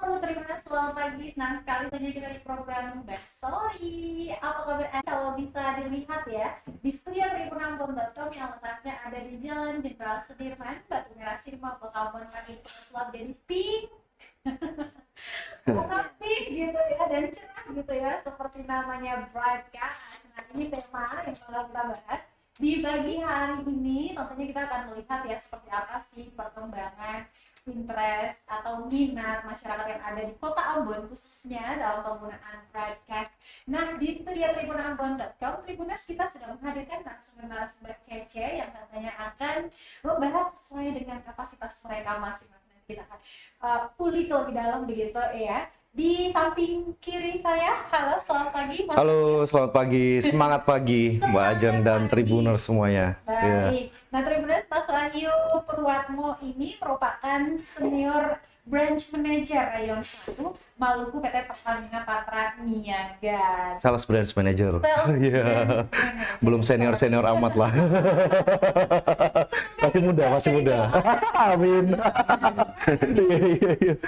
terima kasih, selamat pagi. Senang sekali saja kita di program Backstory. Apa kabar Anda? Kalau bisa dilihat ya, di studio tribunambon.com yang letaknya ada di Jalan Jenderal Sudirman, Batu Merah Simpang, Kota Ambon, Sulap jadi pink. Warna pink gitu ya, dan cerah gitu ya, seperti namanya broadcast. Nah, ini tema yang bakal kita bahas di pagi hari ini. Tentunya kita akan melihat ya seperti apa sih perkembangan interest atau minat masyarakat yang ada di Kota Ambon khususnya dalam penggunaan broadcast. Nah, di studio tribunambon.com, Tribuners kita sudah menghadirkan narasumber kece yang katanya akan membahas sesuai dengan kapasitas mereka masing-masing. Kita akan kulik lebih dalam begitu ya. Di samping kiri saya, halo selamat pagi Mas. Halo, selamat pagi, semangat pagi Mbak Ajeng dan Tribuners semuanya. Baik, nah Tribuners, Mas Wahyu Purwatmo ini merupakan senior branch manager Rayon 1 Maluku PT Pertamina Patra Niaga. Sales branch manager. Iya. Belum senior amat lah. Masih muda. Amin. Iya.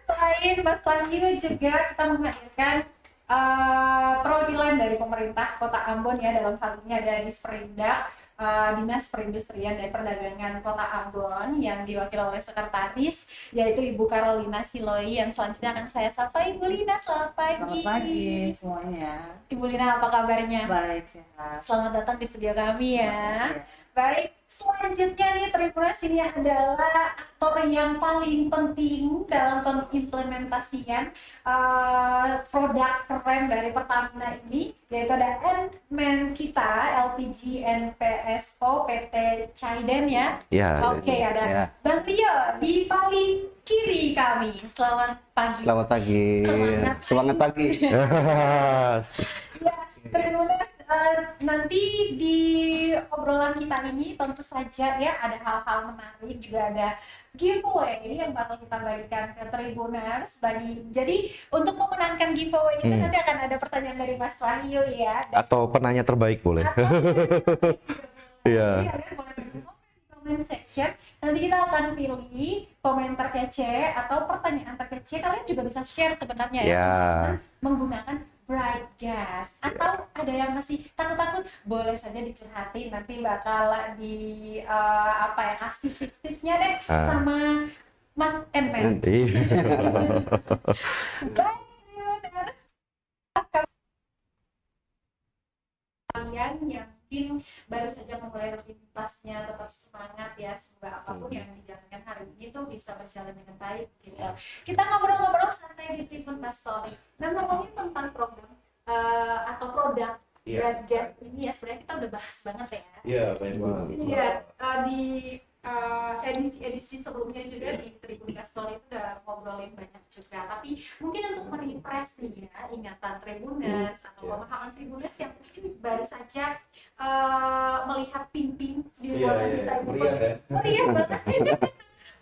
Selain Mas Wahyu juga kita menghadirkan perwakilan dari pemerintah Kota Ambon ya, dalam hal ini ada Disperindak, Dinas Perindustrian dan Perdagangan Kota Ambon yang diwakili oleh sekretaris yaitu Ibu Carolina Siloi, yang selanjutnya akan saya sapa. Ibu Lina, selamat pagi. Selamat pagi semuanya. Ibu Lina, apa kabarnya? Baik, sehat. Selamat datang di studio kami ya. Baik, selanjutnya nih Tribuners, ini adalah aktor yang paling penting dalam pengimplementasian produk keren dari Pertamina ini, yaitu ada Endman kita, LPG NPSO PT Caiden ya. Ya. Oke, ada Bang Rio di paling kiri kami. Selamat pagi. Selamat pagi. Semangat pagi. Ya, Tribuners, nanti di obrolan kita ini tentu saja ya ada hal-hal menarik, juga ada giveaway yang bakal kita bagikan ke Tribuners. Jadi untuk memenangkan giveaway itu nanti akan ada pertanyaan dari Mas Wahyu ya. Atau penanya terbaik boleh. Iya. Boleh berkomentar di comment section. Nanti kita akan pilih komentar kece atau pertanyaan terkece. Kalian juga bisa share sebenarnya ya, menggunakan bright gas. Atau ada yang masih takut-takut, boleh saja dicurhatin, nanti bakal di kasih tips-tipsnya deh sama Mas Endman. Kalian yang mungkin baru saja memulai rutinitasnya, tetap semangat ya, semoga apapun yang dijalankan hari ini tuh bisa berjalan dengan baik gitu. Kita ngobrol-ngobrol santai di Tribun Backstory. Nah, ngomongin tentang program atau produk Bright Gas ini ya, sebenarnya kita udah bahas banget ya. Iya, banyak banget. Iya, di edisi-edisi sebelumnya juga di Tribun Backstory itu udah ngobrolin banyak juga. Tapi mungkin untuk merefresh nih ya ingatan Tribuners atau pemahaman Tribuners yang mungkin baru saja melihat ping-ping di ruangan kita ini. Meriah banget.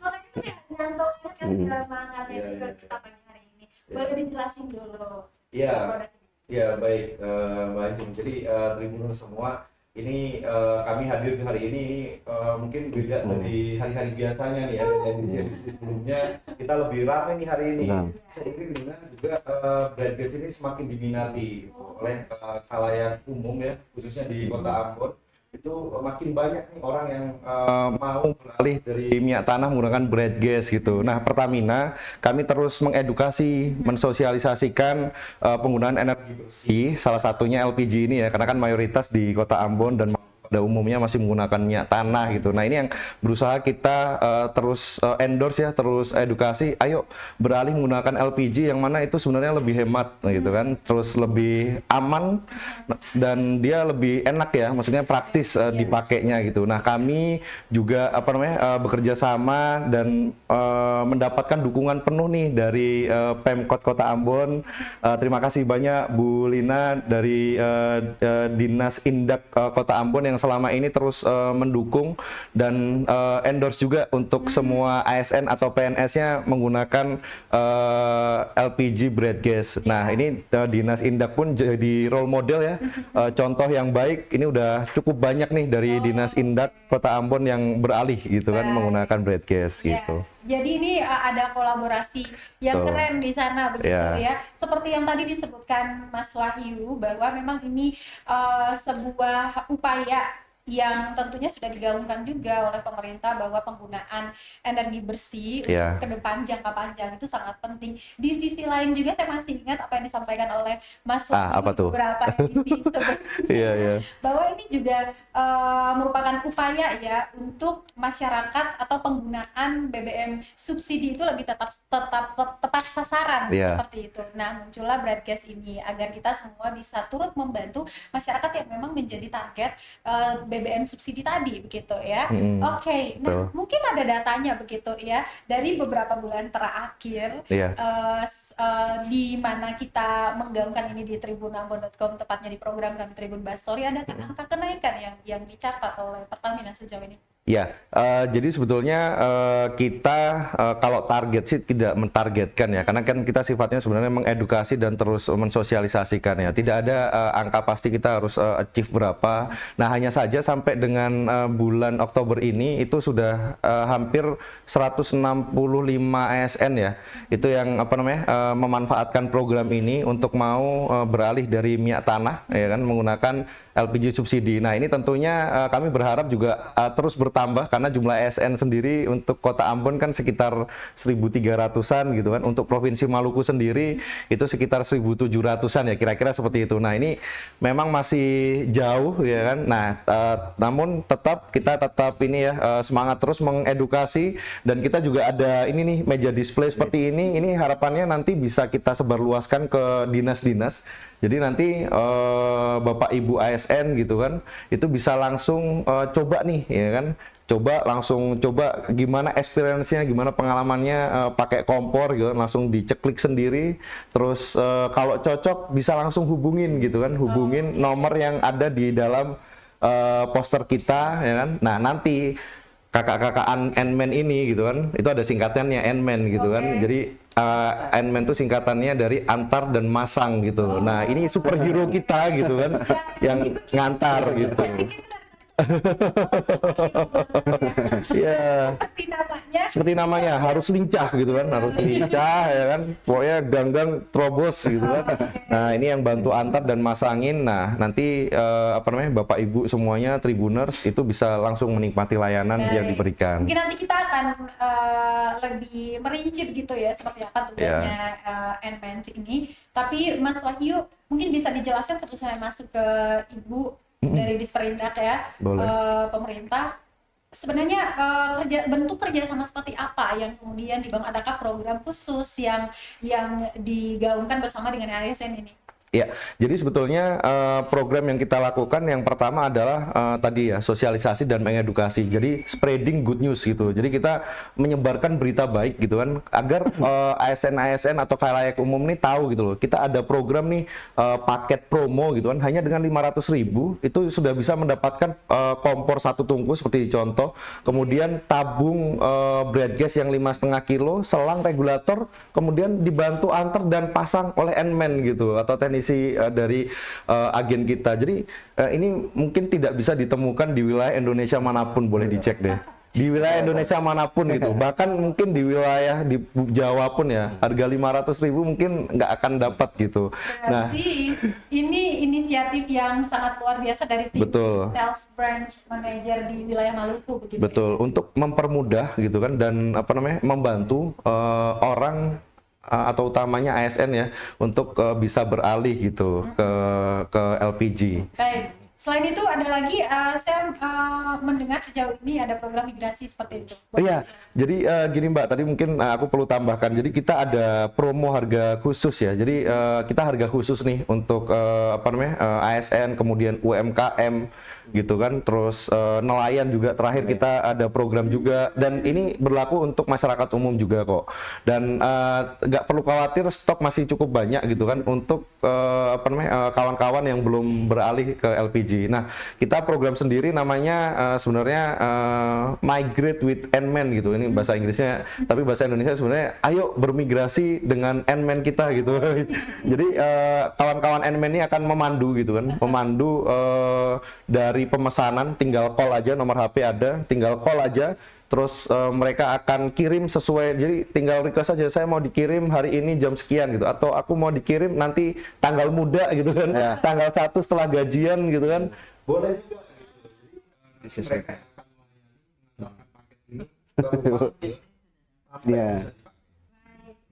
Makanya tuh ya nyantolnya kan semangatnya juga kita pagi hari ini. Boleh dijelasin dulu. Iya, baik Mbak Ajeng. Jadi Tribuners semua, ini kami hadir hari ini mungkin beda dari hari-hari biasanya nih ya, dari edisi sebelumnya kita lebih ramai nih hari ini. Seiring dengan juga Bright Gas ini semakin diminati oleh khalayak umum ya, khususnya di Kota Ambon. Itu makin banyak nih orang yang mau beralih dari minyak tanah menggunakan Bright Gas gitu. Nah, Pertamina kami terus mengedukasi, mensosialisasikan penggunaan energi bersih, salah satunya LPG ini ya, karena kan mayoritas di Kota Ambon dan pada umumnya masih menggunakan minyak tanah gitu. Nah, ini yang berusaha kita terus endorse ya, terus edukasi, ayo beralih menggunakan LPG yang mana itu sebenarnya lebih hemat gitu kan, terus lebih aman dan dia lebih enak ya, maksudnya praktis dipakainya gitu. Nah, kami juga bekerja sama dan mendapatkan dukungan penuh nih dari Pemkot Kota Ambon. Terima kasih banyak Bu Lina dari Dinas Indak Kota Ambon yang yang selama ini terus mendukung dan endorse juga untuk semua ASN atau PNS-nya menggunakan LPG bread gas. Nah, ini Dinas Indak pun jadi role model ya, contoh yang baik. Ini udah cukup banyak nih dari Dinas Indak Kota Ambon yang beralih gitu kan menggunakan bread gas gitu. Jadi ini ada kolaborasi yang Betul. keren di sana begitu Iya. ya. Seperti yang tadi disebutkan Mas Wahyu bahwa memang ini sebuah upaya yang tentunya sudah digaungkan juga oleh pemerintah bahwa penggunaan energi bersih Iya. untuk ke depan jangka panjang itu sangat penting. Di sisi lain juga saya masih ingat apa yang disampaikan oleh Mas Wahyu apa tuh? beberapa edisi sebelumnya. Iya, iya. Bahwa ini juga merupakan upaya ya untuk masyarakat atau penggunaan BBM subsidi itu lebih tepat sasaran Iya. seperti itu. Nah, muncullah Bradgas ini agar kita semua bisa turut membantu masyarakat yang memang menjadi target BBM subsidi tadi begitu ya. Oke, nah mungkin ada datanya begitu ya dari beberapa bulan terakhir Iya. di mana kita menggaungkan ini di tribunambon.com, tepatnya di program kami Tribun Bastory, ada angka kenaikan yang dicatat oleh Pertamina sejauh ini. Ya, jadi sebetulnya kita kalau target sih tidak mentargetkan ya, karena kan kita sifatnya sebenarnya mengedukasi dan terus mensosialisasikan ya. Tidak ada angka pasti kita harus achieve berapa. Nah, hanya saja sampai dengan bulan Oktober ini itu sudah hampir 165 ASN ya. Itu yang memanfaatkan program ini untuk mau beralih dari minyak tanah ya kan menggunakan LPG subsidi. Nah, ini tentunya kami berharap juga terus bertambah karena jumlah ASN sendiri untuk Kota Ambon kan sekitar 1.300-an gitu kan. Untuk Provinsi Maluku sendiri itu sekitar 1.700-an ya, kira-kira seperti itu. Nah, ini memang masih jauh ya kan. Nah, namun kita tetap ini ya semangat terus mengedukasi, dan kita juga ada ini nih meja display seperti ini. Ini harapannya nanti bisa kita sebarluaskan ke dinas-dinas. Jadi nanti Bapak Ibu ASN gitu kan, itu bisa langsung coba nih ya kan, coba gimana experience-nya, gimana pengalamannya pakai kompor gitu kan, langsung diceklik sendiri. Terus kalau cocok bisa langsung hubungin gitu kan, hubungin nomor yang ada di dalam poster kita ya kan. Nah, nanti kakak-kakak N-Man ini gitu kan, itu ada singkatannya N-Man gitu kan. Jadi N-Man itu singkatannya dari antar dan masang gitu. Nah, ini superhero kita gitu kan, yang ngantar gitu. Ya, seperti namanya harus lincah gitu kan, harus lincah ya kan, pokoknya ganggang terobos gitu kan. Nah, ini yang bantu antar dan masangin. Nah, nanti Bapak Ibu semuanya Tribuners itu bisa langsung menikmati layanan yang diberikan. Mungkin nanti kita akan lebih merinci gitu ya seperti apa tugasnya N-Man ini. Tapi Mas Wahyu mungkin bisa dijelaskan sebelum saya masuk ke Ibu dari Disperindak ya, pemerintah sebenarnya bentuk kerja sama seperti apa yang kemudian dibangun, adakah program khusus yang digaungkan bersama dengan ASN ini? Ya, jadi sebetulnya program yang kita lakukan yang pertama adalah tadi ya, sosialisasi dan mengedukasi. Jadi spreading good news gitu. Jadi kita menyebarkan berita baik gitu kan, agar ASN atau khalayak umum nih tahu gitu loh. Kita ada program nih paket promo gitu kan, hanya dengan 500.000 itu sudah bisa mendapatkan kompor 1 tungku seperti contoh. Kemudian tabung bread gas yang 5,5 kilo, selang regulator, kemudian dibantu antar dan pasang oleh N-Man gitu atau teknisi dari agen kita. Jadi ini mungkin tidak bisa ditemukan di wilayah Indonesia manapun, boleh dicek deh. Di wilayah Indonesia manapun gitu. Bahkan mungkin di wilayah di Jawa pun ya, harga 500.000 mungkin nggak akan dapat gitu. Berarti ini inisiatif yang sangat luar biasa dari tim Sales Branch Manager di wilayah Maluku begitu. Betul, untuk mempermudah gitu kan, dan membantu orang atau utamanya ASN ya untuk bisa beralih gitu ke LPG. Baik. Selain itu ada lagi saya mendengar sejauh ini ada program migrasi seperti itu. Iya, jadi gini Mbak, tadi mungkin aku perlu tambahkan. Jadi kita ada promo harga khusus ya. Jadi kita harga khusus nih untuk ASN, kemudian UMKM gitu kan. Terus nelayan juga terakhir kita ada program juga, dan ini berlaku untuk masyarakat umum juga kok. Dan nggak perlu khawatir, stok masih cukup banyak gitu kan untuk kawan-kawan yang belum beralih ke LPG. Nah, kita program sendiri namanya sebenarnya Migrate with Nmen gitu. Ini bahasa Inggrisnya, tapi bahasa Indonesia sebenarnya ayo bermigrasi dengan Nmen kita gitu. Jadi kawan-kawan Nmen ini akan memandu gitu kan, memandu dari pemesanan, tinggal call aja, nomor HP ada, tinggal call aja. Terus mereka akan kirim sesuai, jadi tinggal request aja, saya mau dikirim hari ini jam sekian gitu, atau aku mau dikirim nanti tanggal muda gitu kan, tanggal 1 setelah gajian gitu kan. Boleh juga gitu. Jadi Disesuaikan. Iya. Iya.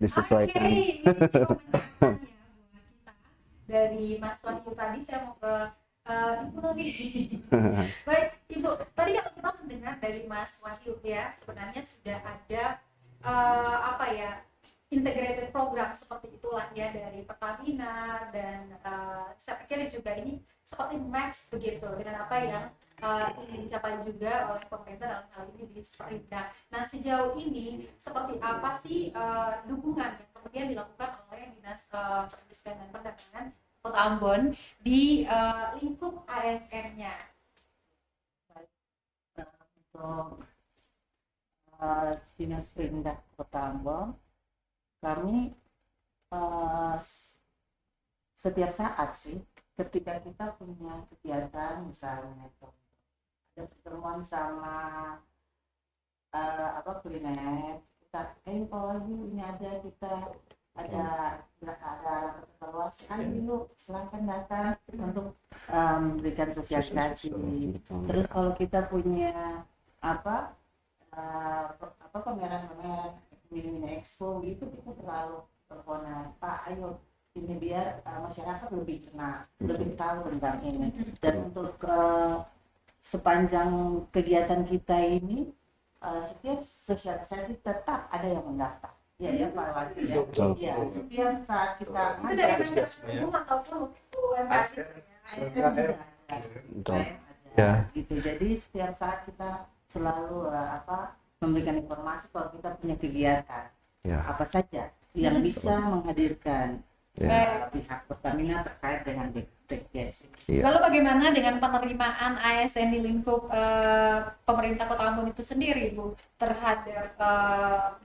Disesuaikan. Oke, ini cukup menyenangkan ya buat kita. Dari Mas Wahyu tadi saya mau ke Ibu lagi. Baik, Ibu. Tadi kalau kita mendengar dari Mas Wahyu ya, sebenarnya sudah ada integrated program seperti itulah ya dari Pertamina, dan saya pikir juga ini seperti match begitu dengan apa yang ingin dicapai juga oleh pemerintah dalam hal ini di Sprinda. Nah, sejauh ini seperti apa sih dukungan yang kemudian dilakukan oleh Dinas Perindustrian dan Perdagangan Kota Ambon di lingkup ASN-nya? Untuk Dinas Perindah Kota Ambon, kami setiap saat sih, ketika kita punya kegiatan misalnya itu ada pertemuan sama kuliner, kita kalau lagi ini ada, kita ada evaluasi, ayo silakan datang untuk memberikan sosialisasi. Terus kalau kita punya pameran-pameran mini expo gitu, kita selalu teleponan, Pak ayo ini biar masyarakat lebih kenal, lebih tahu tentang ini. Dan untuk sepanjang kegiatan kita ini, setiap sosialisasi tetap ada yang mendaftar. Ya Pak Wati ya. Ya, setiap saat kita Itu dari member umum ataupun UMKM Ya. gitu. Jadi setiap saat kita selalu memberikan informasi kalau kita punya kegiatan apa saja yang bisa menghadirkan pihak Pertamina terkait dengan BKS. Lalu bagaimana dengan penerimaan ASN di lingkup pemerintah Kota Ambon itu sendiri, Bu, terhadap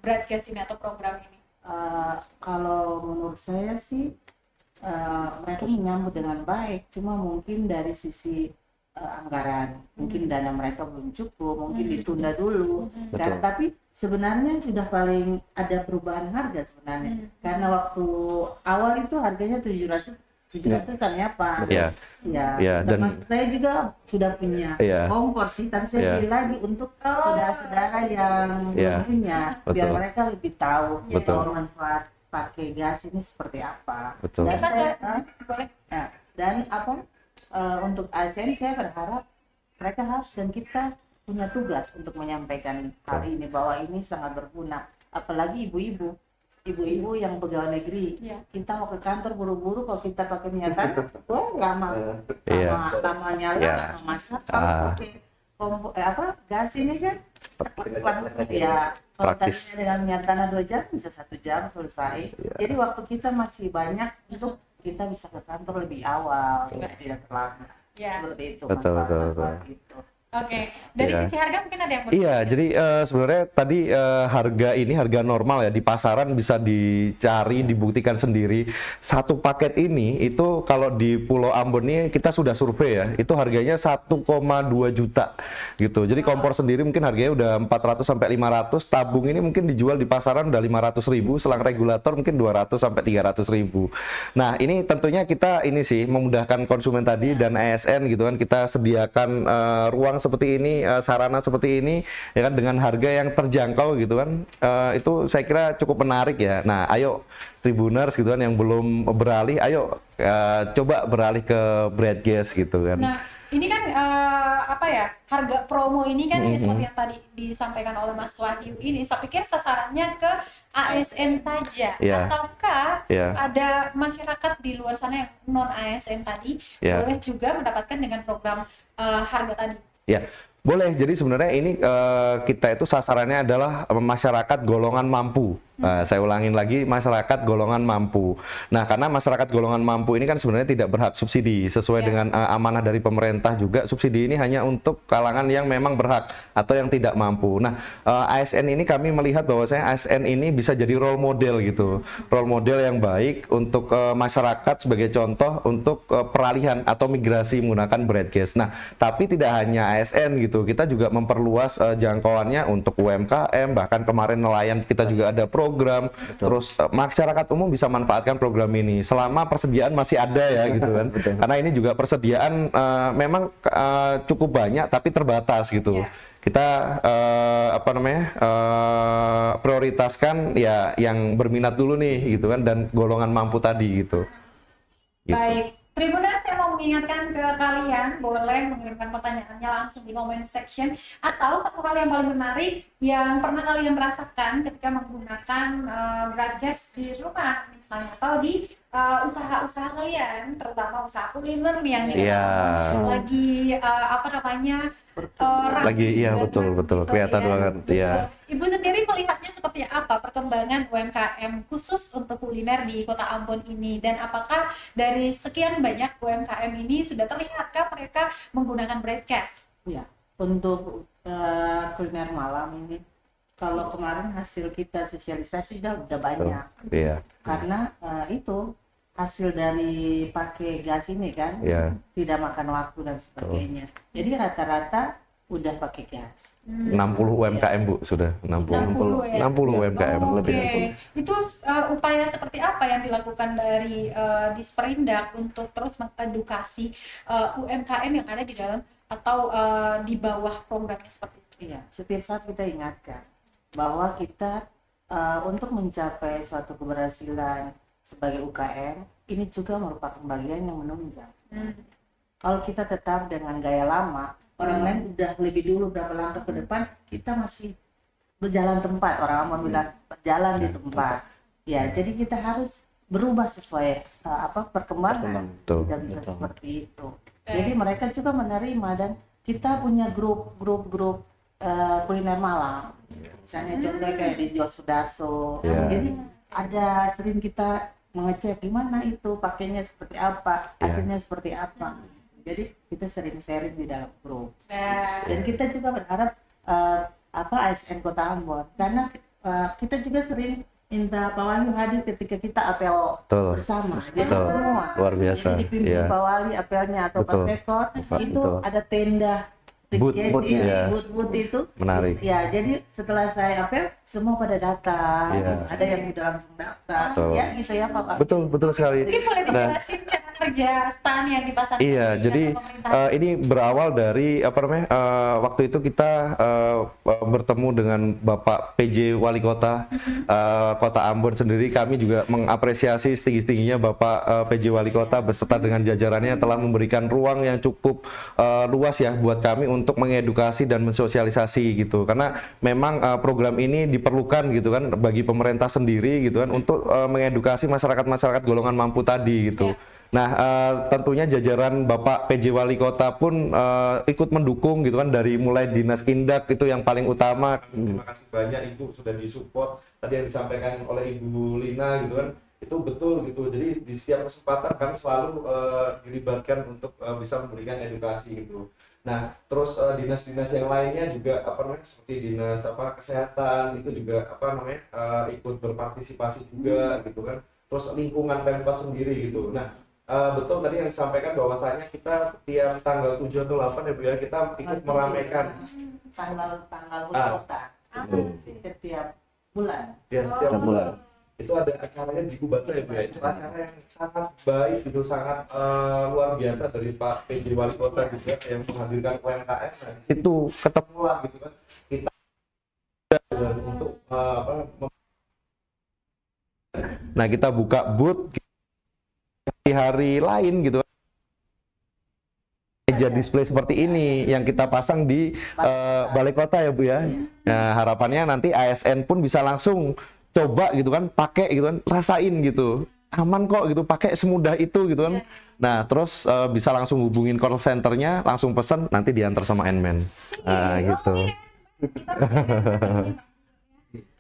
broadcast ini atau program ini? Kalau menurut saya sih mereka menyambut dengan baik, cuma mungkin dari sisi anggaran, mungkin dana mereka belum cukup, mungkin ditunda dulu. Karena tapi sebenarnya sudah paling ada perubahan harga sebenarnya. Karena waktu awal itu harganya 700-an ya Pak. Iya. Ya, dan termasuk saya juga sudah punya kompor sih, tapi saya beli lagi untuk saudara-saudara yang belum punya, biar mereka lebih tahu bahwa manfaat pakai gas ini seperti apa. Betul. Dan saya, Boleh. dan untuk ASN saya berharap mereka harus dan kita punya tugas untuk menyampaikan hal ini, bahwa ini sangat berguna, apalagi ibu-ibu yang pegawai negeri. Kita mau ke kantor buru-buru, kalau kita pakai minyak lama nyala, lama masak. Kalau pakai gas ini kan cepat ya. Kalau tadinya dengan minyak tanah 2 jam bisa 1 jam selesai. Jadi waktu kita masih banyak untuk kita bisa ke kantor lebih awal, tidak terlambat. Seperti itu. Betul. Gitu. Oke, dari sisi harga mungkin ada yang mau Iya, jadi sebenarnya tadi harga ini harga normal ya, di pasaran bisa dicari, dibuktikan sendiri. Satu paket ini itu kalau di Pulau Ambon ini kita sudah survei ya, itu harganya 1,2 juta gitu. Jadi kompor sendiri mungkin harganya udah 400 sampai 500, tabung ini mungkin dijual di pasaran udah 500.000, selang regulator mungkin 200 sampai 300.000. Nah, ini tentunya kita ini sih memudahkan konsumen tadi dan ASN gitu kan, kita sediakan ruang seperti ini, sarana seperti ini ya kan, dengan harga yang terjangkau gitu kan, itu saya kira cukup menarik ya. Nah, ayo Tribuners gitu kan yang belum beralih, ayo coba beralih ke Bradgas gitu kan. Nah, ini kan harga promo ini kan ini seperti yang tadi disampaikan oleh Mas Wahyu ini, saya pikir sasarannya ke ASN saja, ataukah ada masyarakat di luar sana yang non ASN tadi boleh juga mendapatkan dengan program harga tadi? Ya, boleh. Jadi sebenarnya ini kita itu sasarannya adalah masyarakat golongan mampu. Nah, saya ulangin lagi, masyarakat golongan mampu. Nah, karena masyarakat golongan mampu ini kan sebenarnya tidak berhak subsidi sesuai dengan amanah dari pemerintah juga. Subsidi ini hanya untuk kalangan yang memang berhak atau yang tidak mampu. Nah, ASN ini kami melihat bahwasanya ASN ini bisa jadi role model gitu, role model yang baik untuk masyarakat sebagai contoh untuk peralihan atau migrasi menggunakan broadcast. Nah, tapi tidak hanya ASN gitu, kita juga memperluas jangkauannya untuk UMKM, bahkan kemarin nelayan kita juga ada program. Terus masyarakat umum bisa manfaatkan program ini selama persediaan masih ada ya gitu kan. Karena ini juga persediaan memang cukup banyak tapi terbatas gitu. Kita prioritaskan ya yang berminat dulu nih gitu kan, dan golongan mampu tadi gitu. Baik, Tribuners, saya mau mengingatkan ke kalian, boleh mengirimkan pertanyaannya langsung di comment section, atau satu hal yang paling menarik yang pernah kalian rasakan ketika menggunakan broadcast di rumah misalnya, atau di usaha-usaha kalian, terutama usaha kuliner yang lagi lagi iya betul kelihatan banget ya. Ibu sendiri melihatnya seperti apa perkembangan UMKM khusus untuk kuliner di Kota Ambon ini, dan apakah dari sekian banyak UMKM ini sudah terlihatkah mereka menggunakan broadcast? Ya, untuk kuliner malam ini, kalau kemarin hasil kita sosialisasi udah banyak. Iya. Karena itu hasil dari pakai gas ini kan, tidak makan waktu dan sebagainya. Jadi rata-rata udah pakai gas. 60 UMKM Bu, sudah 60 UMKM. Oke. Itu upaya seperti apa yang dilakukan dari Disperindak untuk terus mengedukasi UMKM yang ada di dalam atau di bawah programnya seperti itu? Iya, setiap saat kita ingatkan bahwa kita untuk mencapai suatu keberhasilan sebagai UKM, ini juga merupakan bagian yang menunjang. Kalau kita tetap dengan gaya lama, orang lain udah lebih dulu berapa langkah ke depan, kita masih berjalan tempat. Orang mau bilang berjalan di tempat. Ya, jadi kita harus berubah sesuai perkembangan. Tidak bisa seperti itu. Jadi mereka juga menerima, dan kita punya grup kuliner malam. Misalnya contoh kayak di Jos Sudarso. Jadi ada sering kita mengecek gimana itu pakainya seperti apa, hasilnya seperti apa. Jadi kita sering sharing di dalam grup. Dan kita juga berharap ASN Kota Ambon, karena kita juga sering minta Pak Wahyu hadir ketika kita apel bersama. Jadi semua luar biasa. Jadi pimpin Pak Wali apelnya atau Pak Sekor itu ada tenda booth itu menarik. Ya, jadi setelah saya apel semua pada datang. Ada yang udah langsung daftar. Ya gitu ya Pak. Betul sekali. Mungkin boleh dijelasin cara kerja stan yang dipasarkan. Iya, jadi ini berawal dari waktu itu kita bertemu dengan Bapak PJ Wali Kota Kota Ambon sendiri. Kami juga mengapresiasi setinggi-tingginya Bapak PJ Wali Kota beserta dengan jajarannya telah memberikan ruang yang cukup luas ya buat kami untuk mengedukasi dan mensosialisasi gitu, karena memang program ini diperlukan gitu kan bagi pemerintah sendiri gitu kan untuk mengedukasi masyarakat golongan mampu tadi gitu. Nah, tentunya jajaran Bapak PJ Wali Kota pun ikut mendukung gitu kan, dari mulai Dinas Indak itu yang paling utama. Terima kasih banyak Ibu sudah disupport. Tadi yang disampaikan oleh Ibu Lina gitu kan, itu betul gitu. Jadi di setiap kesempatan kami selalu dilibatkan untuk bisa memberikan edukasi gitu. Nah, terus dinas-dinas yang lainnya juga seperti dinas kesehatan itu juga ikut berpartisipasi juga gitu kan. Terus lingkungan Pemkot sendiri gitu. Nah, betul tadi yang disampaikan bahwasanya kita setiap tanggal 7 atau 8 ya Bu ya, kita ikut meramaikan tanggal kota. Setiap bulan. Ya, setiap bulan. Itu ada acaranya di Kubata ya Bu ya. Itu acara yang sangat baik, itu sangat luar biasa dari Pak PJ Wali Kota juga yang menghadirkan UMKM. Nah, itu ketemu lah gitu kan. Kita untuk Nah, kita buka booth di hari lain gitu. Meja display seperti ini yang kita pasang di Balai Kota ya Bu ya. Nah, harapannya nanti ASN pun bisa langsung coba gitu kan, pakai gitu kan, rasain gitu, aman kok gitu, pakai semudah itu gitu kan. Nah, terus bisa langsung hubungin call centernya, langsung pesen, nanti diantar sama N-Man. Nah, gitu.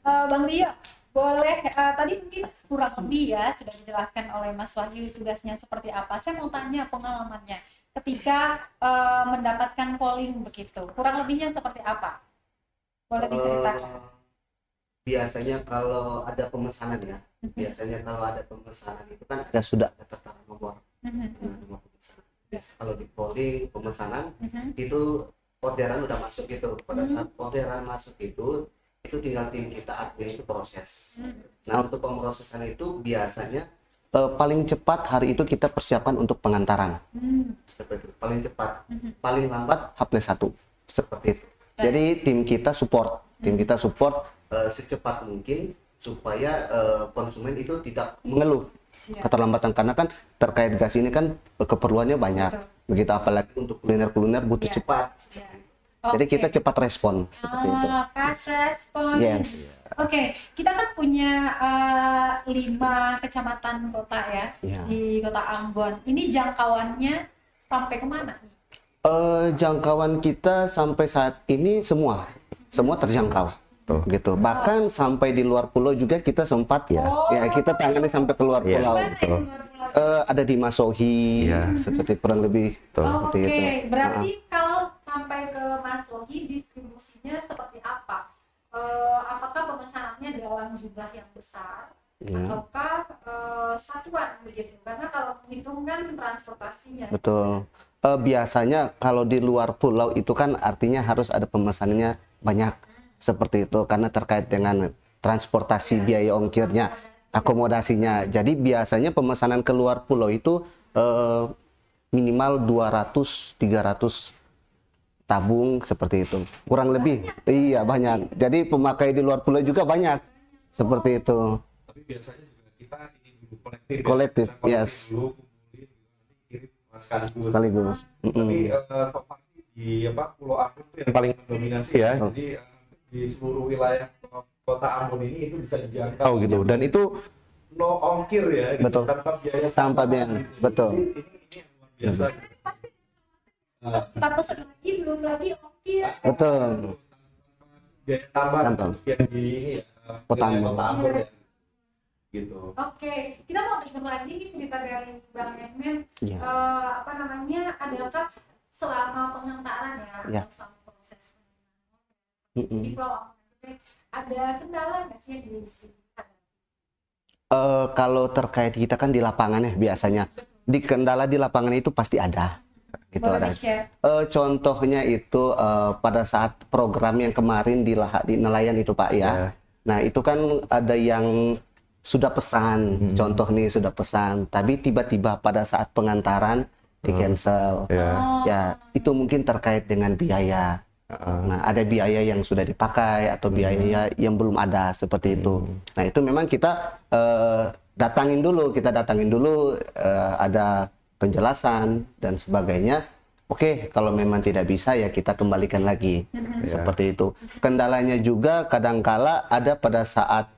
Bang Dio, boleh tadi mungkin kurang lebih ya sudah dijelaskan oleh Mas Wahyu tugasnya seperti apa. Saya mau tanya pengalamannya ketika mendapatkan calling begitu. Kurang lebihnya seperti apa? Boleh diceritakan? Biasanya kalau ada pemesanan ya, biasanya kalau ada pemesanan itu kan ada sudah tertera nomor nomor pemesanan. Biasa kalau di calling pemesanan itu orderan udah masuk gitu. Pada saat orderan masuk itu tinggal tim kita admin itu proses. Nah untuk pemrosesan itu biasanya paling cepat hari itu kita persiapkan untuk pengantaran. Seperti itu. Paling cepat, paling lambat H+1 seperti itu. Jadi tim kita support secepat mungkin supaya konsumen itu tidak mengeluh keterlambatan, karena kan terkait gas ini kan keperluannya banyak. Begitu apalagi untuk kuliner butuh cepat. Jadi kita cepat respon seperti itu. Fast respon. Yes. Oke, kita kan punya 5 kecamatan kota ya di Kota Ambon. Ini jangkauannya sampai kemana nih? Jangkauan kita sampai saat ini semua terjangkau. Gitu. Bahkan sampai di luar pulau juga kita sempat ya kita tangani sampai ke luar pulau. Ada di Masohi seperti kurang lebih seperti itu. Berarti kalau sampai ke Masohi distribusinya seperti apa? Apakah pemesanannya dalam jumlah yang besar ataukah satuan begitu? Karena kalau menghitungkan transportasinya. Betul. Biasanya kalau di luar pulau itu kan artinya harus ada pemesanannya banyak seperti itu, karena terkait dengan transportasi, biaya ongkirnya, akomodasinya. Jadi biasanya pemesanan ke luar pulau itu minimal 200-300 tabung seperti itu, kurang lebih. Iya banyak. Jadi pemakai di luar pulau juga banyak seperti itu. Tapi biasanya juga kita ini dulu kolektif, yes. Dulu kumpulin, kirim Sekaligus. Tapi stok pasti di Pulau Ambon itu yang paling mendominasi ya. Jadi di seluruh wilayah Kota Ambon ini itu bisa dijangkau gitu. Dan itu no ongkir ya, gitu. Betul. Tanpa biaya. Betul. Ini luar biasa. Kita pesen lagi, belum lagi ongkir. Betul. Biaya tambah yang di ini Kota Ambon ya. Gitu. Oke, kita mau dengar lagi nih cerita dari Bang N-Man. Adakah selama pengantaran selama proses di Pulau Ambon ada kendala nggak sih yang kalau terkait kita kan di lapangan ya biasanya di kendala di lapangan itu pasti ada gitu. Ada contohnya itu pada saat program yang kemarin di nelayan itu Pak ya. Nah itu kan ada yang sudah pesan, contoh nih sudah pesan, tapi tiba-tiba pada saat pengantaran di cancel. Ya itu mungkin terkait dengan biaya. Nah ada biaya yang sudah dipakai atau biaya yang belum ada seperti itu. Nah itu memang kita datangin dulu ada penjelasan dan sebagainya. Oke, kalau memang tidak bisa ya kita kembalikan lagi seperti itu. Kendalanya juga kadangkala ada pada saat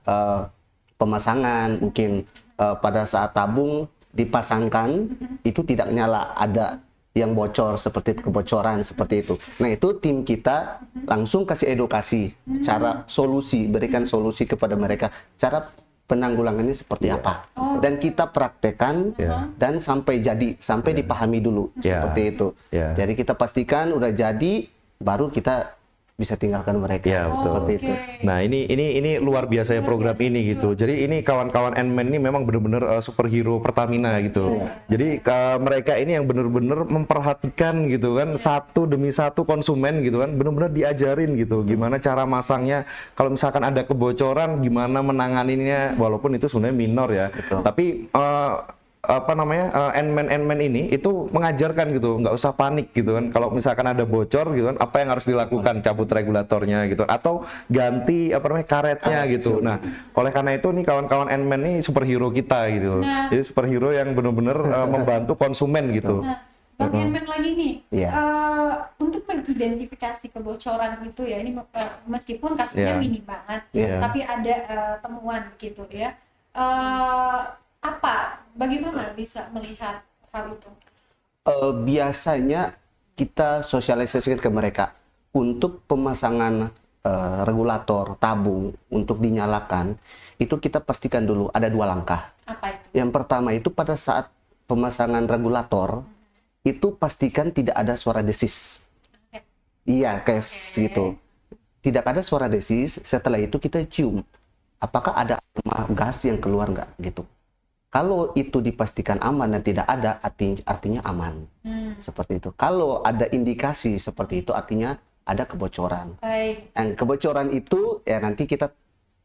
pemasangan, mungkin pada saat tabung dipasangkan itu tidak nyala, ada yang bocor seperti kebocoran seperti itu. Nah itu tim kita langsung kasih edukasi, cara solusi, berikan solusi kepada mereka, cara penanggulangannya seperti apa, dan kita praktekkan dan sampai dipahami dulu seperti itu. Jadi kita pastikan udah jadi, baru kita bisa tinggalkan mereka seperti itu. Nah ini luar biasa ya program ini gitu. Jadi ini kawan-kawan N-Man ini memang benar-benar superhero Pertamina gitu. Jadi mereka ini yang benar-benar memperhatikan gitu kan, satu demi satu konsumen gitu kan, benar-benar diajarin gitu gimana cara masangnya. Kalau misalkan ada kebocoran gimana menanganinya, walaupun itu sebenarnya minor ya. Tapi N-Man ini itu mengajarkan gitu, nggak usah panik gitu kan. Kalau misalkan ada bocor gitu kan, apa yang harus dilakukan, cabut regulatornya gitu, atau ganti karetnya gitu. Nah, oleh karena itu nih kawan-kawan N-Man ini superhero kita gitu. Jadi superhero yang benar-benar membantu konsumen gitu. Bang N-Man lagi nih, untuk mengidentifikasi kebocoran itu ya, ini meskipun kasusnya minim banget, tapi ada temuan gitu ya. Bagaimana bisa melihat hal itu? Biasanya kita sosialisasikan ke mereka untuk pemasangan regulator tabung untuk dinyalakan, itu kita pastikan dulu ada 2 langkah. Apa itu? Yang pertama itu pada saat pemasangan regulator itu pastikan tidak ada suara desis. Oke. Iya, kayak gitu. Tidak ada suara desis. Setelah itu kita cium apakah ada aroma gas yang keluar nggak gitu. Kalau itu dipastikan aman dan tidak ada, artinya aman. Seperti itu. Kalau ada indikasi seperti itu, artinya ada kebocoran. Baik. Yang kebocoran itu ya nanti kita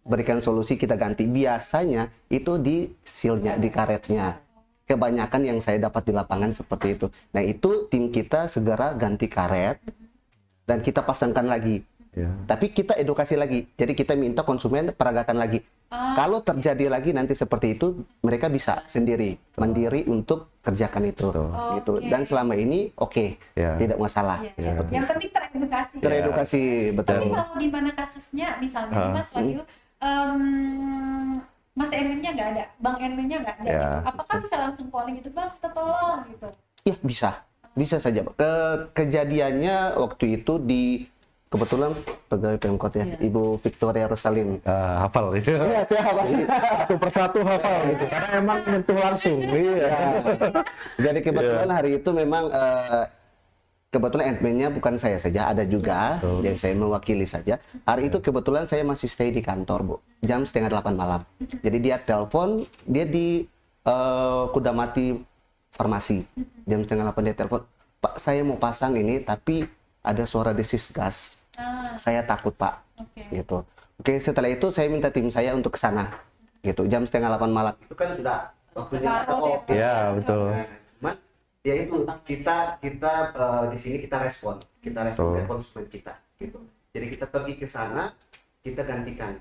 berikan solusi, kita ganti. Biasanya itu di sealnya, di karetnya. Kebanyakan yang saya dapat di lapangan seperti itu. Nah itu tim kita segera ganti karet dan kita pasangkan lagi. Ya. Tapi kita edukasi lagi. Jadi kita minta konsumen peragakan lagi. Kalau terjadi lagi nanti seperti itu, mereka bisa sendiri, mandiri untuk kerjakan itu. Gitu. Oke. Dan selama ini oke, Ya. tidak masalah. Iya. Yang penting teredukasi. Teredukasi, betul. Tapi kalau di mana kasusnya, misalnya Mas Wahyu, Mas Erwinnya nggak ada, Bang Erwinnya nggak ada, Ya. gitu. Apakah bisa langsung calling gitu, Bang, kita tolong gitu? Ya bisa saja. Kejadiannya waktu itu di kebetulan pegawai Pemkot ya, Ibu Victoria Rosalin. Hafal itu. Iya, saya hafal. Satu persatu hafal gitu. Karena emang menyentuh langsung. Iya. Jadi kebetulan hari itu memang kebetulan adminnya bukan saya saja, ada juga. Jadi saya mewakili saja. Hari itu kebetulan saya masih stay di kantor, Bu. Jam 7:30 malam. Jadi dia telepon, dia di Kudamati Farmasi. Jam 7:30 dia telepon, "Pak, saya mau pasang ini tapi ada suara desis gas. Saya takut, Pak." Oke. Gitu. Oke, setelah itu saya minta tim saya untuk ke sana. Gitu. Jam 7:30 malam. Itu kan sudah waktunya Larut ya, Pak. Iya, betul. Nah, cuman ya itu kita di sini kita respon ke konsumen kita gitu. Jadi kita pergi ke sana, kita gantikan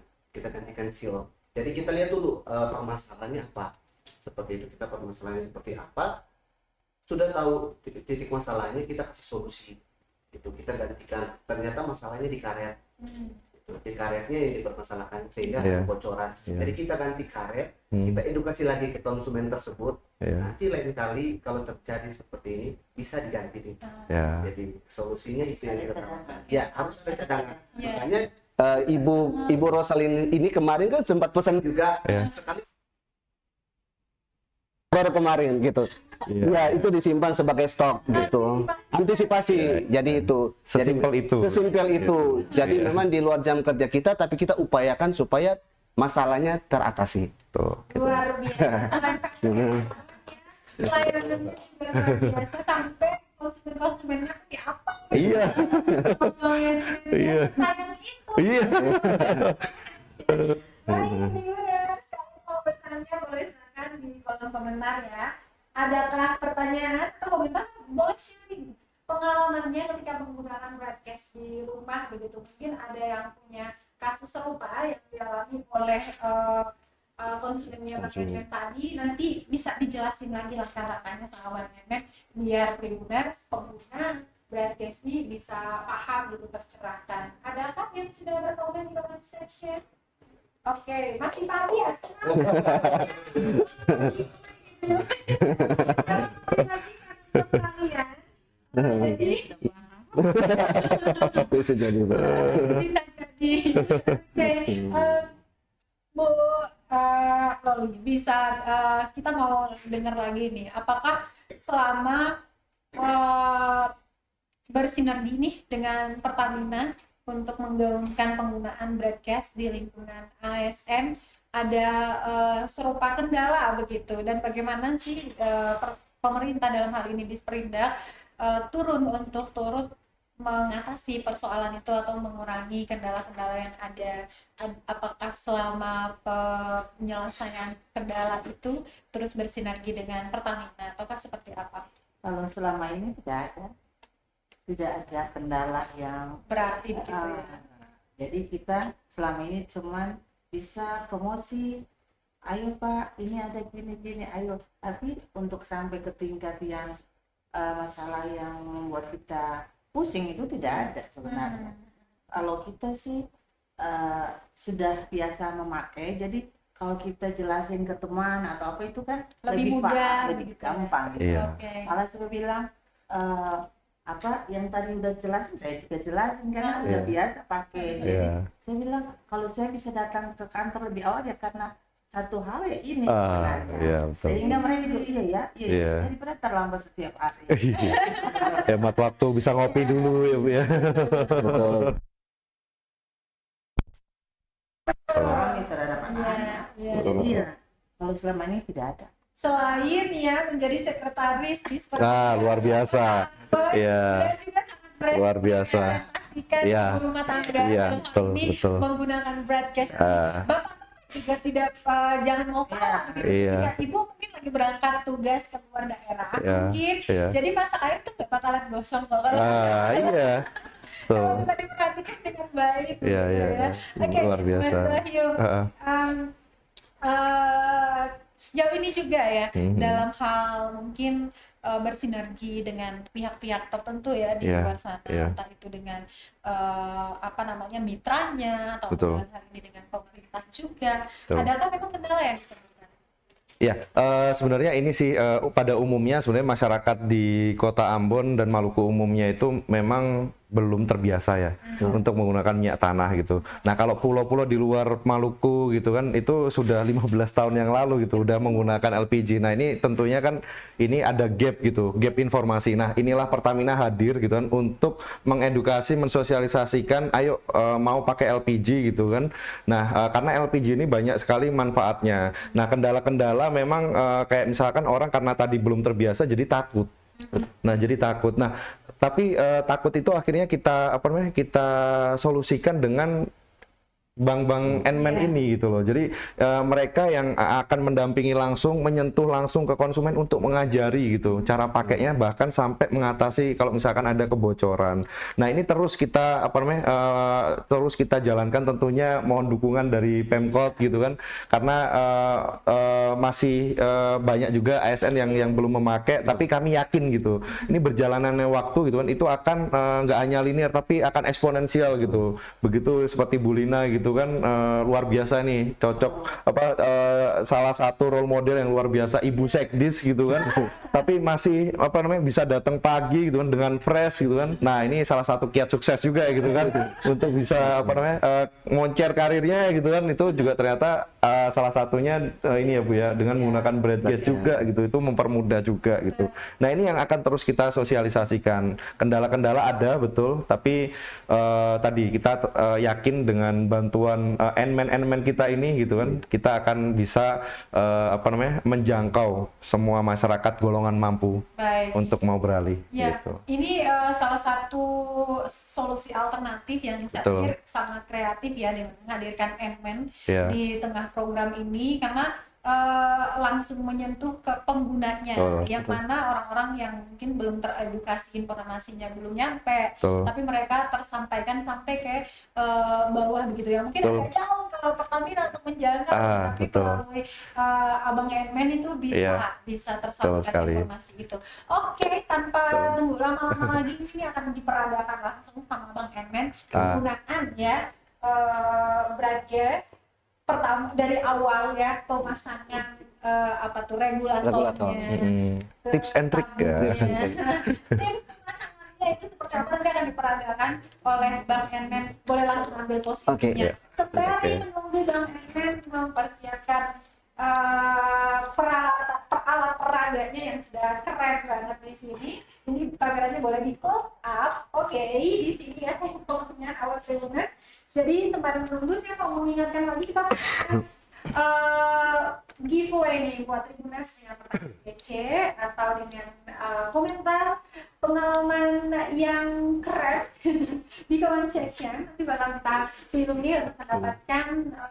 seal. Jadi kita lihat dulu permasalahannya apa, seperti itu. Kita permasalahannya seperti apa, sudah tahu titik masalahnya, kita kasih solusi gitu. Kita gantikan, ternyata masalahnya di karet gitu. Di karetnya yang dipermasalahkan sehingga ada kebocoran. Jadi kita ganti karet, kita edukasi lagi ke konsumen tersebut. Nanti lain kali kalau terjadi seperti ini bisa diganti nih. Ya. Jadi solusinya itu yang kita lakukan. Ya harus ada cadangan. Iya. Makanya Ibu Rosalin ini kemarin kan sempat pesan juga sekali baru kemarin gitu. Ya itu disimpan sebagai stok gitu. Antisipasi. Jadi itu. Sesimpel itu. Sesimpel itu. Jadi memang di luar jam kerja kita, tapi kita upayakan supaya masalahnya teratasi. Tuh. Luar biasa. Pelayanannya juga luar biasa sampai konsumennya kayak apa? Iya. Iya. Sayang itu. Iya. Baik, viewers, kalau mau bertanya boleh silakan di kolom komentar ya. Adakah pertanyaan atau komentar? Boleh sharing pengalamannya ketika menggunakan broadcast di rumah begitu. Mungkin ada yang punya kasus serupa yang dialami oleh konsumennya Bang tadi, nanti bisa dijelasin lagi langkah-langkahnya sama Bang Memet biar viewers pengguna broadcast ini bisa paham gitu, tercerahkan. Adakah yang sudah berkomen di comment section? Oke, masih pagi ya? Jadi Bisa jadi. bisa jadi. Oke, Bu Loli, bisa kita mau dengar lagi nih, apakah selama bersinergi nih dengan Pertamina untuk menggaungkan penggunaan broadcast di lingkungan ASN ada serupa kendala begitu, dan bagaimana sih pemerintah dalam hal ini Disperindak turun untuk turut mengatasi persoalan itu atau mengurangi kendala-kendala yang ada. Apakah selama penyelesaian kendala itu terus bersinergi dengan Pertamina ataukah seperti apa? Kalau selama ini tidak ada kendala yang Berarti begitu ya. jadi kita selama ini cuman bisa promosi, ayo Pak, ini ada gini, ayo. Tapi untuk sampai ke tingkat yang masalah yang membuat kita pusing itu tidak ada sebenarnya. Kalau kita sih sudah biasa memakai, jadi kalau kita jelasin ke teman atau apa itu kan Lebih mudah, paham, lebih gitu. gampang. Iya. Oke. Malah saya bilang apa yang tadi udah jelasin saya juga jelasin karena udah Iya. biasa pakai. Jadi Iya. saya bilang kalau saya bisa datang ke kantor lebih awal ya karena satu hal ya ini Ah, sebenarnya. iya, betul. Sehingga mereka itu iya Iya. daripada terlambat setiap hari. Hemat waktu, bisa ngopi dulu ya Bu ya. Betul. Kami terhadap Iya, anak-anak. iya. Iya. Kalau selama ini tidak ada. Selain ya menjadi sekretaris di Luar biasa. Iya. Dan juga sangat berhasil Luar biasa. mengimplementasikan Iya. ibu rumah tangga Iya, dalam hal betul, ini betul. menggunakan broadcast. Ah. Bapak juga tidak jangan lupa begitu. Iya. Ketika ibu mungkin lagi berangkat tugas ke luar daerah Iya, mungkin iya. jadi masak air tuh gak bakalan gosong kok kalau Iya. kalau Tuh. bisa diperhatikan dengan baik Iya, gitu iya, ya. iya. Oke, Luar biasa. Mas Wahyu, Heeh. sejauh ini juga ya Mhm. dalam hal mungkin bersinergi dengan pihak-pihak tertentu ya di Iya, luar sana, iya. entah itu dengan apa namanya mitranya atau Betul. dengan hal ini dengan pemerintah juga. Betul. Adakah memang kendala yang ditemukan? Ya, sebenarnya ini sih pada umumnya sebenarnya masyarakat di Kota Ambon dan Maluku umumnya itu memang belum terbiasa ya untuk menggunakan minyak tanah gitu. Nah, kalau pulau-pulau di luar Maluku gitu kan itu sudah 15 tahun yang lalu gitu udah menggunakan LPG. Nah, ini tentunya kan ini ada gap gitu, gap informasi. Nah, inilah Pertamina hadir gitu kan untuk mengedukasi, mensosialisasikan ayo mau pakai LPG gitu kan. Nah, karena LPG ini banyak sekali manfaatnya. Nah, kendala-kendala memang kayak misalkan orang karena tadi belum terbiasa jadi takut. Nah, jadi takut. Nah, tapi takut itu akhirnya kita kita solusikan dengan bank-bank Nmen ini gitu loh. Jadi mereka yang akan mendampingi langsung, menyentuh langsung ke konsumen untuk mengajari gitu cara pakainya, bahkan sampai mengatasi kalau misalkan ada kebocoran. Nah, ini terus kita terus kita jalankan, tentunya mohon dukungan dari Pemkot gitu kan, karena masih banyak juga ASN yang belum memakai, tapi kami yakin gitu ini berjalanannya waktu gitu kan itu akan nggak hanya linear tapi akan eksponensial gitu. Begitu seperti Bu Lina gitu kan, luar biasa nih, cocok salah satu role model yang luar biasa, Ibu Sekdis gitu kan. Tapi masih bisa datang pagi gitu kan dengan fresh gitu kan. Nah, ini salah satu kiat sukses juga gitu kan untuk bisa moncer karirnya gitu kan. Itu juga ternyata salah satunya ini ya Bu ya, dengan menggunakan broadcast juga gitu, itu mempermudah juga gitu. Nah, ini yang akan terus kita sosialisasikan. Kendala-kendala ada betul, tapi tadi kita yakin dengan bantuan Nmen kita ini gitu kan, kita akan bisa menjangkau semua masyarakat golongan mampu Baik. untuk mau beralih Ya, gitu. ini salah satu solusi alternatif yang saya Betul. pikir sangat kreatif ya dengan menghadirkan Nmen Iya. di tengah program ini karena langsung menyentuh ke penggunanya, yang mana orang-orang yang mungkin belum teredukasi, informasinya belum nyampe, Betul. tapi mereka tersampaikan sampai ke bawah begitu ya, mungkin Betul. agak jauh ke Pertamina untuk menjangkau, tapi betul. melalui Abang Nmen itu bisa Iya. tersampaikan sekali. informasi itu. Oke, tanpa tunggu lama-lama lagi ini akan diperagakan langsung sama Abang Nmen penggunaan ya broadcast pertama dari awal ya, pemasangan regulatornya, Tips and trick ya. tips pemasangannya itu seperti apa nanti akan diperagakan oleh Bang Nmen. Boleh langsung ambil posisinya. Sembari menunggu Bang Nmen mempersiapkan alat peraganya yang sudah keren banget di sini. Ini kameranya boleh di close up. Oke, di sini ya saya punya alat Tribunas. Jadi sembari menunggu saya mau mengingatkan lagi kita giveaway nih buat Tribunas yang pertama PC atau dengan komentar pengalaman yang keren di comment section. Nanti bakal kita pilih untuk mendapatkan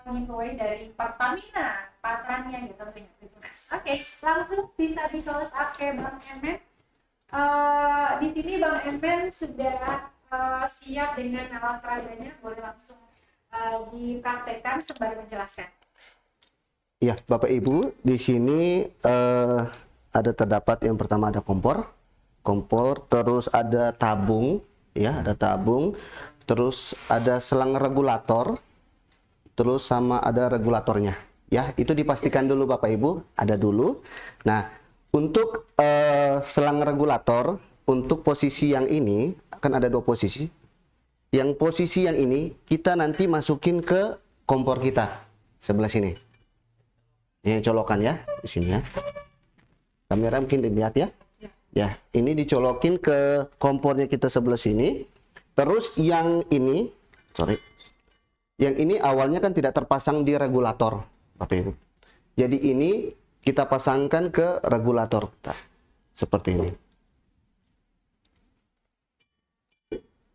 giveaway dari Pertamina Patranya gitu dengan Tribunas. Oke, langsung bisa di close up ke Bang Nmen. Di sini Bang Nmen sudah siap dengan alat peraganya, boleh langsung dipraktekkan sembari menjelaskan. Ya, Bapak Ibu, di sini ada terdapat yang pertama ada kompor, terus ada tabung, ya, ada tabung, terus ada selang regulator, terus sama ada regulatornya, ya, itu dipastikan dulu Bapak Ibu ada dulu. Nah, untuk selang regulator untuk posisi yang ini akan ada 2 posisi. Yang posisi yang ini kita nanti masukin ke kompor kita sebelah sini. Yang colokan ya di sini ya. Kamera mungkin dilihat ya. Ya, ini dicolokin ke kompornya kita sebelah sini. Terus yang ini, yang ini awalnya kan tidak terpasang di regulator, Bapak Ibu. Jadi ini kita pasangkan ke regulator kita. Seperti ini.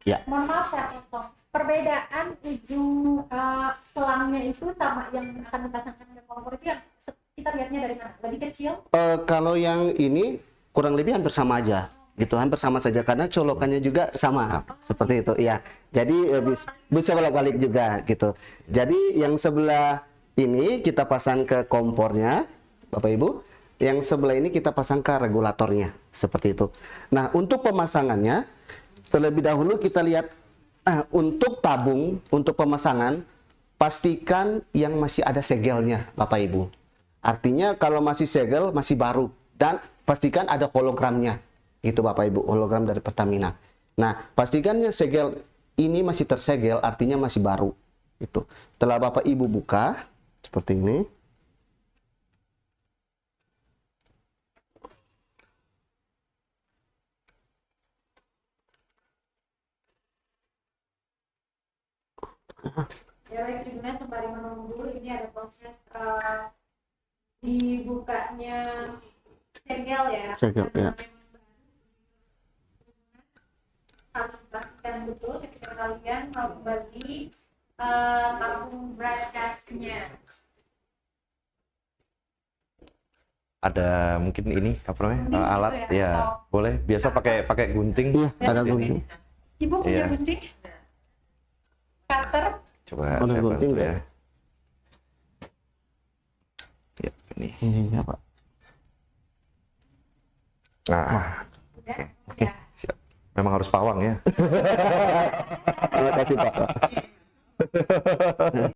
Ya. Mohon maaf saya potong. Perbedaan ujung selangnya itu sama yang akan dipasangkan ke kompor itu yang kita lihatnya dari mana? Lebih kecil? Kalau yang ini kurang lebih hampir sama aja. Gitu, hampir sama saja karena colokannya juga sama seperti itu ya. Jadi bisa bolak-balik juga gitu. Jadi yang sebelah ini kita pasang ke kompornya Bapak Ibu, yang sebelah ini kita pasang ke regulatornya seperti itu. Nah, untuk pemasangannya terlebih dahulu kita lihat untuk tabung untuk pemasangan pastikan yang masih ada segelnya Bapak Ibu. Artinya kalau masih segel masih baru dan pastikan ada hologramnya. Itu Bapak Ibu, hologram dari Pertamina. Nah, pastikannya segel ini masih tersegel, artinya masih baru. Itu. Setelah Bapak Ibu buka seperti ini. Ya baik, Tribunnya sembari menunggu ini ada proses dibukanya segel ya. Segel ya. Harus dipastikan betul ketika kalian mau membeli tabung broadcast-nya. Ada mungkin ini apa namanya Gunting gitu alat ya? ya, boleh. Biasa pakai gunting. Iya, ada gunting. Ibu punya Iya. gunting? Cutter? Coba Ada saya gunting bantu nggak? ya. Ya, ini. Ininya Pak. Nah, Udah? oke, Ya. siap. Memang harus pawang ya. Terima kasih Pak.